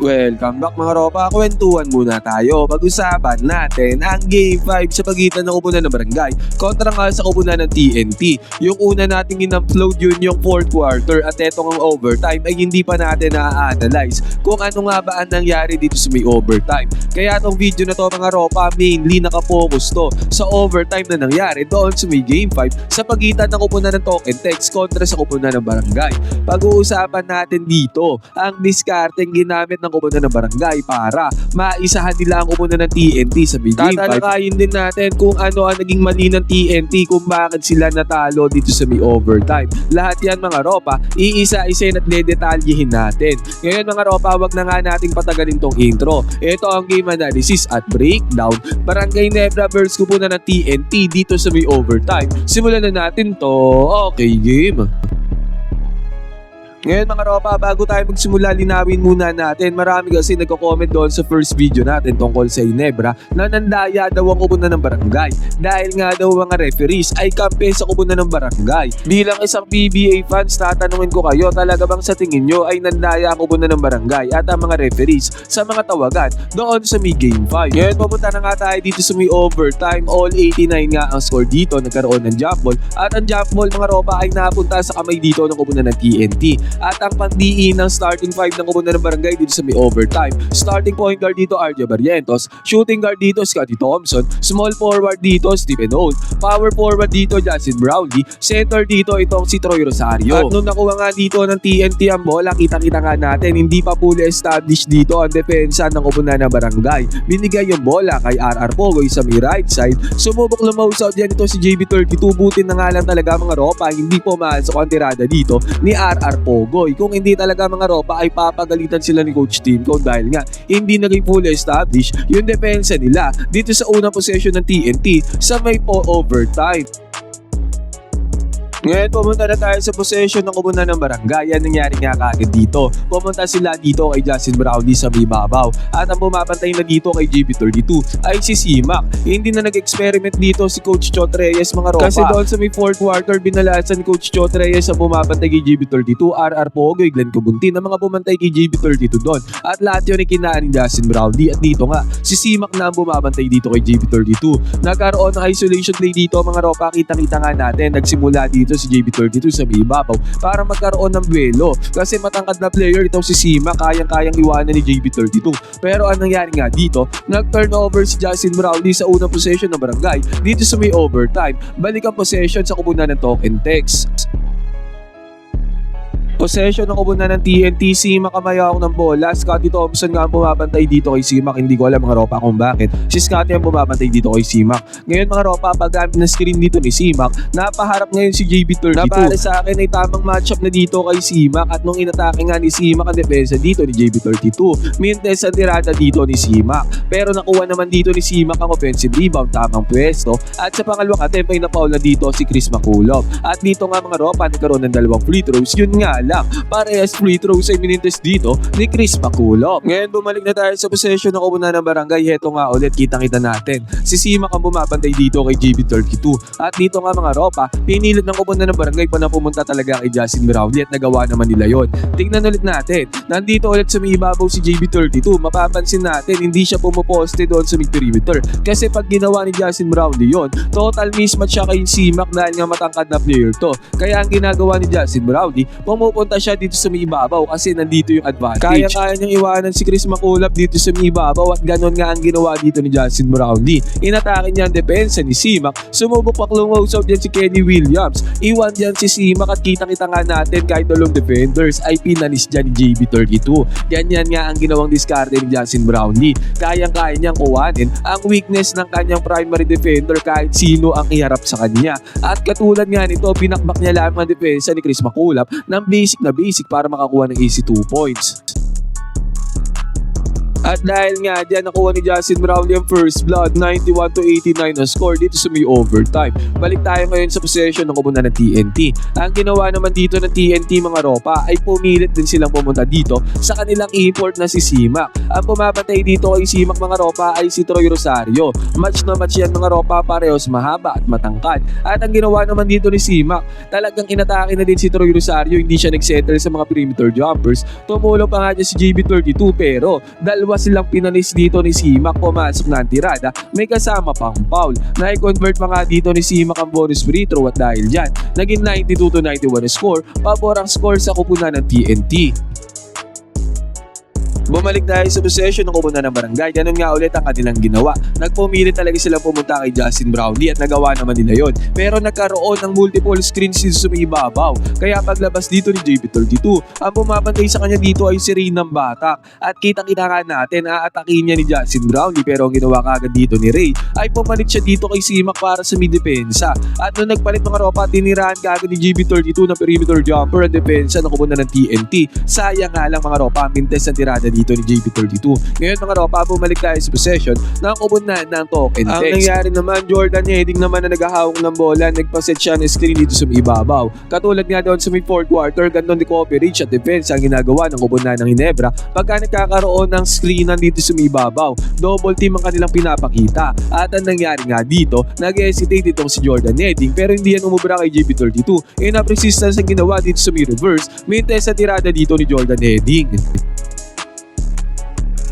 Welcome back mga ropa, kwentuhan muna tayo. Pag-usapan natin ang Game 5 sa pagitan ng Kubunan ng Barangay kontra nga sa Kubunan ng TNT. Yung una nating in-upload yun yung 4th quarter at etong ang overtime ay hindi pa natin na-analyze kung ano nga ba ang nangyari dito sa may overtime. Kaya tong video na to mga ropa, mainly nakapokus to sa overtime na nangyari doon sa may Game 5 sa pagitan ng Kubunan ng Talk and Text kontra sa Kubunan ng Barangay. Pag-uusapan natin dito ang discarding ginamit ng Kubunan ng Barangay para maisahan nila ang Kubunan ng TNT sa Big Game 5. Tatalakayin din natin kung ano ang naging mali ng TNT, kung bakit sila natalo dito sa may overtime. Lahat yan mga ropa, iisa-isa at dedetalyihin natin. Ngayon mga ropa, wag na nga nating patagalin tong intro. Ito ang game analysis at breakdown. Barangay Nebra versus Kubunan ng TNT dito sa may overtime. Simulan na natin to. Okay game. Ngayon mga ropa, bago tayo magsimula, linawin muna natin. Marami kasi nagko-comment doon sa first video natin tungkol sa Ginebra na nandaya daw ang Kubunan ng Barangay dahil nga daw mga referees ay kampe sa Kubunan ng Barangay. Bilang isang PBA fans, tatanungin ko kayo, talaga bang sa tingin nyo ay nandaya ang Kubunan ng Barangay at ang mga referees sa mga tawagan doon sa may Game 5? Ngayon pumunta na nga tayo dito sa may overtime. All 89 nga ang score dito, nagkaroon ng jump ball at ang jump ball mga ropa ay napunta sa kamay dito ng Kubunan ng TNT. At ang pandiin ng starting 5 ng Kubunan ng Barangay dito sa may overtime. Starting point guard dito, RJ Barrientos. Shooting guard dito, Scotty Thompson. Small forward dito, Stephen Old. Power forward dito, Justin Brownlee. Center dito, itong si Troy Rosario. At nung nakuha nga dito ng TNT ang bola, kita-kita nga natin, hindi pa fully established dito ang depensa ng Kubunan ng Barangay. Binigay yung bola kay RR Pogoy sa may right side. Sumubok lumausad yan ito si JB32. Butin na nga lang talaga mga ropa, hindi pumasok ang tirada dito ni RR Pogoy. Kung hindi talaga mga ropa ay papagalitan sila ni Coach Tinko dahil nga hindi naging fully established yung depensa nila dito sa unang possession ng TNT sa may overtime. Ngayon pumunta na tayo sa possession ng Kubunan ng Barangay. Yan nangyari nga kagad dito. Pumunta sila dito kay Justin Brownlee sa may babaw. At ang bumabantay na dito kay JB32 ay si Simak. Hindi na nag-experiment dito si Coach Chot Reyes mga ropa. Kasi doon sa may 4th quarter binalasan ni Coach Chot Reyes ang bumabantay kay JB32, RR Pogoy, Glenn Cubuntin, ang mga bumantay kay JB32 doon. At lahat yun ay kinaan ni Justin Brownlee. At dito nga si Simak na ang bumabantay dito kay JB32. Nagkaroon ng isolation play dito mga ropa. Kita-kita nga natin. Nagsimula dito si JB32 sa may ibabaw para magkaroon ng duelo kasi matangkad na player itong si Sima, kayang-kayang iwanan ni JB32. Pero ang nangyari nga dito, nag-turnover si Justin Brownlee sa unang possession ng Barangay dito sa may overtime. Balik ang possession sa Kubunan ng Talk and Text. Possession ng Kubunan ng TNT, Simak ang mayawak ng bola. Scotty Thompson nga ang bumabantay dito kay Simak. Hindi ko alam mga ropa kung bakit si Scotty ang bumabantay dito kay Simak. Ngayon mga ropa, paggamit ng screen dito ni Simak, napaharap ngayon si JB32. Napare sa akin ay tamang matchup na dito kay Simak at nung inatake nga ni Simak ang depensa dito ni JB32, mintes ang tirada dito ni Simak. Pero nakuha naman dito ni Simak ang offensive rebound, tamang pwesto. At sa pangalawang attempt ay napaul na dito si Chris Makulov. At dito nga mga ropa, nagkaroon ng dalawang free throws. Yun nga lang, parehas free throws ay minintes dito ni Chris Makulov. Ngayon bumalik na tayo sa possession ng Kubunan ng Barangay. Heto nga ulit, kitang-kita natin si Simak ang bumabantay dito kay JB32. At dito nga mga ropa, pinilit ng Kubunan ng Barangay pa na pumunta talaga kay Justin Brownlee at nagawa naman nila yon. Tingnan ulit natin, nandito ulit sa may ibabaw si JB32. Mapapansin natin, hindi siya pumuposte doon sa mid perimeter kasi pag ginawa ni Justin Brownlee yon, total mismatch siya kay Simak dahil nga matangkad na player to. Kaya ang ginagawa ni Justin Brownlee, pumupunta siya dito sa may ibabaw kasi nandito yung advantage. Kaya niyang iwanan si Chris Makulap dito sa may ibabaw at ganon nga ang ginawa dito ni Justin Brownlee. Inatake niya ang depensa ni Simak. Sumubok pa clungosaw dyan si Kenny Williams. Iwan dyan si Simak at kitang-kita nga natin kahit dalawang defenders ay pinanis dyan ni JB32. Ganyan nga ang ginawang discard ni Justin Brownlee. Kayang-kaya niyang kuwanin ang weakness ng kanyang primary defender kahit sino ang iharap sa kanya. At katulad nga nito, pinakbak niya lang ang depensa ni Chris Makulap ng basic para makakuha ng easy 2 points. At dahil nga dyan nakuha ni Justin Brownlee ang first blood, 91-89 ang score dito sa may overtime. Balik tayo ngayon sa possession ng kupunan ng TNT. Ang ginawa naman dito ng TNT mga ropa ay pumilit din silang pumunta dito sa kanilang import na si Simak. Ang pumapatay dito kay Simak mga ropa ay si Troy Rosario. Match na match yan mga ropa, parehos mahaba at matangkad. At ang ginawa naman dito ni Simak, talagang inatake na din si Troy Rosario, hindi siya nagsettle sa mga perimeter jumpers. Tumulong pa nga dyan si JB32 pero dalawa silang pinanis dito ni Simak, pumasok na ang tirada, may kasama pang foul. Na-convert pa nga dito ni Simak ang bonus free throw at dahil dyan, naging 92-91 score, pabor ang score sa kupunan ng TNT. Bumalik tayo sa possession ng kupunan ng Barangay. Ganun nga ulit ang kanilang ginawa. Nagpumilit talaga sila pumunta kay Justin Brownlee at nagawa naman nila yon. Pero nagkaroon ng multiple screens dito sa may ibabaw. Kaya paglabas dito ni JB32, ang pumapantay sa kanya dito ay si Ray ng Batak. At kitang-kita nga natin, aatakin niya ni Justin Brownlee. Pero ang ginawa kagad dito ni Ray ay pumalit siya dito kay Simak para sa mid-depensa. At nung nagpalit mga ropa, tinirahan kagad ni JB32 na perimeter jumper ang depensa ng kupunan ng TNT. Sayang nga lang mga ropa, mintes ang tirada dito ni JB32. Ngayon mga ropa, bumalik tayo sa possession ng kupunan ng token text. Ang nangyari naman, Jordan Heading naman na naghahawak ng bola, nagpaset siya ng screen dito sa ibabaw. Katulad nga doon sa may fourth quarter, gandun ni coverage at defense ang ginagawa ng kupunan ng Ginebra pagka nagkakaroon ng screenan dito sa ibabaw. Double team ang kanilang pinapakita. At ang nangyari nga dito, nag-hesitate itong si Jordan Heading pero hindi yan umubra kay JB32. Enough resistance ang ginawa dito sa may reverse, mintes sa tirada dito ni Jordan Heading.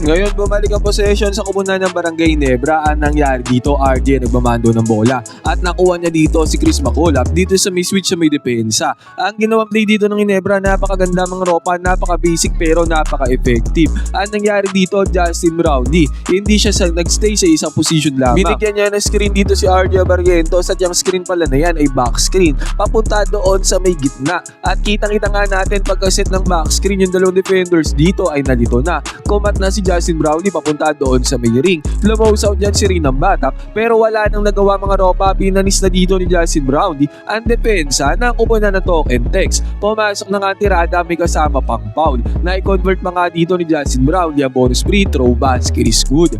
Ngayon, bumalik ang possession sa kupunan ng Barangay Ginebra. Ang nangyari dito, RJ nagmamando ng bola at nakuha niya dito si Chris Makulap dito sa may switch sa may depensa. Ang ginawang play dito ng Ginebra, napakaganda mga ropa, napaka-basic pero napaka-effective. Ang nangyari dito, Justin Brownlee, hindi siya nagstay sa isang position lamang. Binigyan niya ng screen dito si RJ Barrientos at yung screen pala na yan ay back screen, papunta doon sa may gitna. At kitang-kita nga natin pagka-set ng back screen, yung dalawang defenders dito ay nalito na. Kumat na si Justin Brownlee papunta doon sa may ring. Lumaws out dyan si Ray ng Batak pero wala nang nagawa mga ropa, pinanis na dito ni Justin Brownlee ang depensa ng kupunan ng token text. Pumasok na nga tirada, may kasama pang foul. Na-convert pa nga dito ni Justin Brownlee ang bonus free throw, basket is good.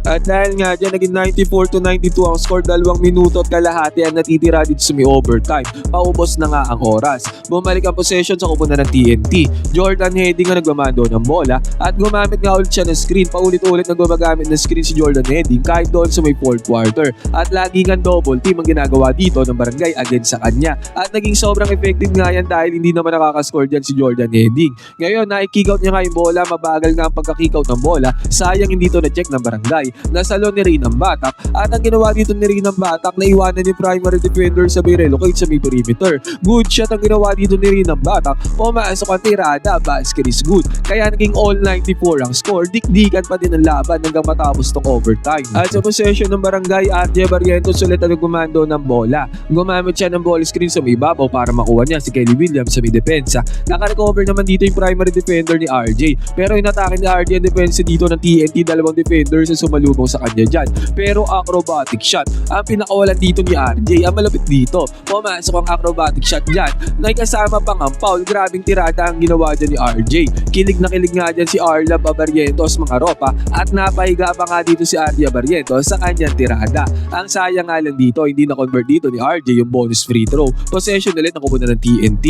At dahil nga dyan, naging 94-92 ang score, 2 minuto at kalahati ang natitira dito sa may overtime. Paubos na nga ang oras. Bumalik ang possession sa kupunan ng TNT. Jordan Heading ang nagmamando ng bola at gumamit nga ulit siya ng screen. Paulit-ulit na gumagamit ng screen si Jordan Heading kahit doon sa may fourth quarter. At lagi nga double team ang ginagawa dito ng Barangay against sa kanya. At naging sobrang effective nga yan dahil hindi naman nakakascore dyan si Jordan Heading. Ngayon, na-kick out niya nga yung bola, mabagal nga ang pagka-kick out ng bola. Sayang hindi to na-check ng Barangay. Nasalo ni Ray ng Batak at ang ginawa dito ni Ray ng Batak na iwanan yung primary defender sa may relocate sa may perimeter. Good shot ang ginawa dito ni Ray ng Batak, pumasok ang tirada, basket is good. Kaya naging all 94 ang score, dikdikan pa din ang laban hanggang matapos tong overtime. At sa possession ng Barangay, RJ Barrientos ulit ang gumando ng bola. Gumamit siya ng ball screen sa may ibabaw para makuha niya si Kelly Williams sa may depensa. Naka-recover naman dito yung primary defender ni RJ pero inatake ni RJ ang depensa dito ng TNT, dalawang defenders sa sumalubong sa kanya dyan. Pero acrobatic shot ang pinakawalan dito ni RJ. Ang malapit dito, pumasok ang acrobatic shot dyan, nakasama pang ang foul. Grabing tirada ang ginawa dyan ni RJ. Kilig na kilig nga dyan si Arlab Barrientos mga ropa at napahiga pa nga dito si Arlab Barrientos sa kanyang tirada. Ang sayang nga lang dito, hindi na-convert dito ni RJ yung bonus free throw. Possession ulit ng kupunan ng TNT.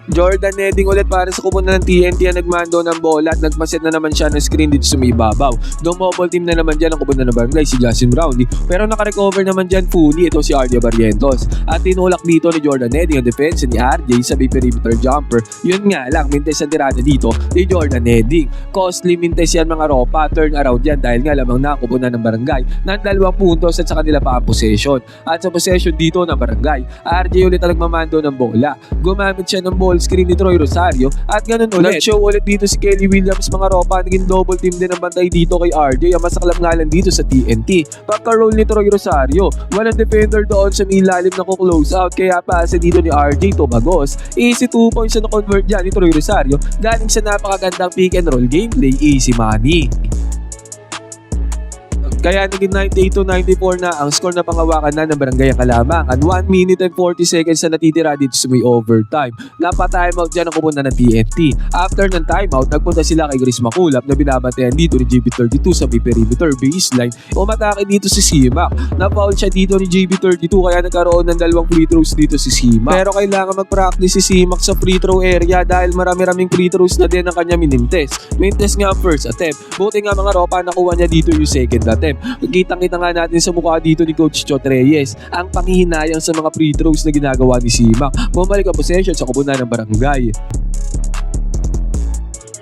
Jordan Heading ulit para sa kupunan ng TNT ang nagmando ng bola at nagpaset na naman siya ng screen dito sa may ibabaw. Double team na naman dyan ang kupunan ng Barangay si Justin Brownlee pero naka-recover naman dyan fully ito si RJ Barrientos at tinulak dito ni Jordan Heading ang defense ni RJ sa may perimeter jumper. Yun nga lang, mintes ang tirada dito ni Jordan Heading. Costly mintes yan mga ropa, turn around yan dahil nga lamang na kupunan ng Barangay ng 2 puntos at sa kanila pa ang possession. At sa possession dito ng Barangay, RJ ulit ang nagmamando ng bola. Gumamit siya ng ball screen ni Troy Rosario at ganun ulit. Nag-show ulit dito si Kelly Williams mga ropa, naging double team din ang bantay dito kay RJ. Ang masaklap nga lang dito sa TNT, pagka-roll ni Troy Rosario, walang defender doon sa ilalim na ko-close out kaya pase dito ni RJ tumagos. Easy 2 points na convert dyan ni Troy Rosario galing sa napakagandang pick and roll gameplay, easy money. Kaya naging 98-94 na ang score na pangawakan na ng Barangay ang Kalamangan. 1 minute and 40 seconds na natitira dito sa may overtime. Napa-timeout dyan ang kumunta ng TNT. After ng timeout, nagpunta sila kay Chris Makulap na binabantayan dito ni JB32 sa may perimeter baseline. Umatake dito si Simak. Na-foul siya dito ni JB32 kaya nagkaroon ng 2 free throws dito si Simak. Pero kailangan mag-practice si Simak sa free throw area dahil marami-raming free throws na din ang kanya minintest. Minintest nga ang first attempt. Buti nga mga ropa nakuha niya dito yung second attempt. Kitang-kita nga natin sa mukha dito ni Coach Chot Reyes ang panghihinayang sa mga free throws na ginagawa ni Simak. Bumalik ang possession sa kubunan ng Barangay.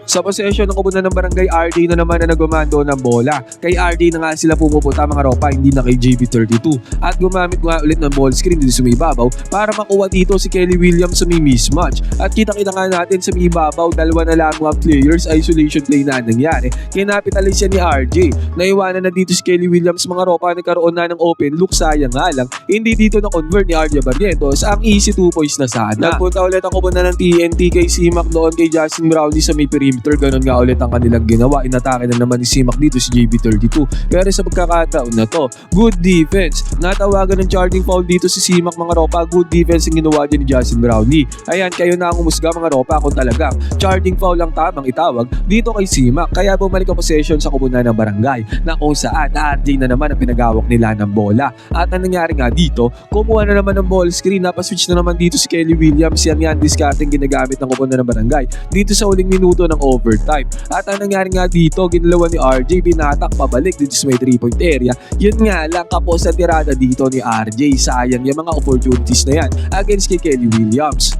Sa possession ng kubunan ng Barangay, RD na naman na nagumando ng bola. Kay RD na nga sila pumupunta mga ropa, hindi na kay JB32. At gumamit nga ulit ng ball screen dito sa may ibabaw para makuha dito si Kelly Williams sa may mismatch. At kita-kita nga natin sa may ibabaw, dalawa na lang mga players, isolation play na nangyari. Kinapitalize siya ni RJ. Naiwanan na dito si Kelly Williams mga ropa, nagkaroon na ng open look, sayang nga lang. Hindi dito na-convert ni RJ Barrientos, ang easy 2 points na sana. Nagpunta ulit ang kubunan ng TNT kay Simak doon kay Justin Brownlee sa may perimeter. Ganun nga ulit ang kanilang ginawa. Inatake na naman ni Simak dito si JB32. Pero sa pagkakataon na to, good defense. Natawagan ng charging foul dito si Simak mga ropa. Good defense ang ginawa dyan ni Justin Brownlee. Ayan, kayo na ang umusga mga ropa kung talagang charging foul lang tamang itawag dito kay Simak. Kaya bumalik ang possession sa kubunan ng Barangay na kung saan RJ na naman ang pinagawak nila ng bola. At ang nangyari nga dito, kumuha na naman ng ball screen. Napaswitch na naman dito si Kelly Williams. Yan discarding ginagamit ng kubunan ng Barangay dito sa huling minuto ng overtime. At ang nangyari nga dito, ginalawan ni RJ, binatak pabalik dito sa may 3-point area. Yun nga lang, kapos sa tirada dito ni RJ. Sayang yung mga opportunities na yan against kay Kelly Williams.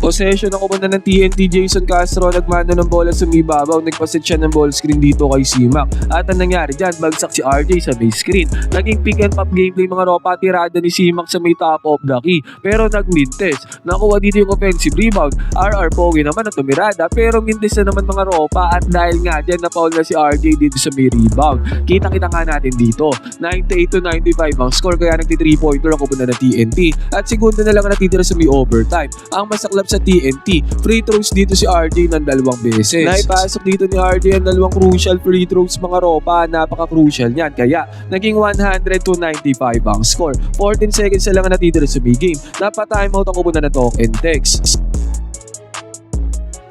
Possession ng kumunta ng TNT, Jason Castro, nagmano ng bola sa mibabaw, nagpasit siya ng ball screen dito kay Simak. At ang nangyari dyan, bagsak si RJ sa base screen. Naging pick and pop gameplay mga ropa, tirada ni Simak sa may top of the key. Pero nag-mid-test, nakuha dito yung offensive rebound. RR Pogi naman ang tumirada, pero mintes na naman mga ropa. At dahil nga dyan, na-foul na si RJ dito sa may rebound. Kita-kita nga natin dito, 98-95 ang score, kaya nagti-3-pointer ang kumunta ng TNT. At segundo na lang natitira sa may overtime. Ang masaklap sa TNT, free throws dito si RJ ng 2 beses. Naipasok dito ni RJ ang 2 crucial free throws mga ropa, napaka-crucial niyan. Kaya naging 100-95 ang score. 14 seconds na lang ang natitira sa may game. Napa-timeout ang kubunan na talk and text.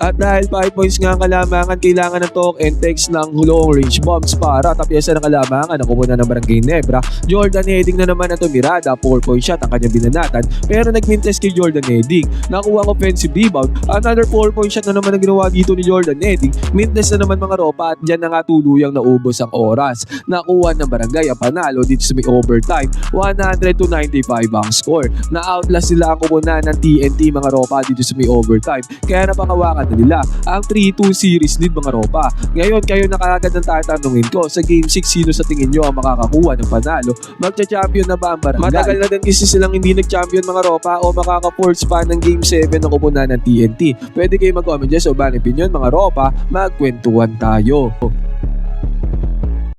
At dahil 5 points nga ang Kalamangan, kailangan ng talk and text ng long range bombs para tapyasan ng Kalamangan ang kumunta ng Barangay Nebra. Jordan Heading na naman ang tumirada, 4-point shot ang kanyang binanatan, pero nag-mintes kay Jordan Heading. Nakuha ang offensive rebound, another 4-point shot na naman ang ginawa dito ni Jordan Heading. Mintes na naman mga ropa at dyan na nga tuluyang naubos ang oras. Nakuha ng Barangay ang panalo dito sa may overtime, 100-95 ang score. Na-outlast sila ang kumunta ng TNT mga ropa dito sa may overtime, kaya napangawakan nila ang 3-2 series lead mga ropa. Ngayon kayo na kaagad ang tatanungin ko sa Game 6, sino sa tingin nyo ang makakakuha ng panalo? Magcha-champion na ba ang Barangay? Matagal na din kasi silang hindi nag-champion mga ropa o makaka-fourth spot ng Game 7 ng kupunan ng TNT. Pwede kayo mag-comment dyan sa bang opinion mga ropa, magkwentuhan tayo.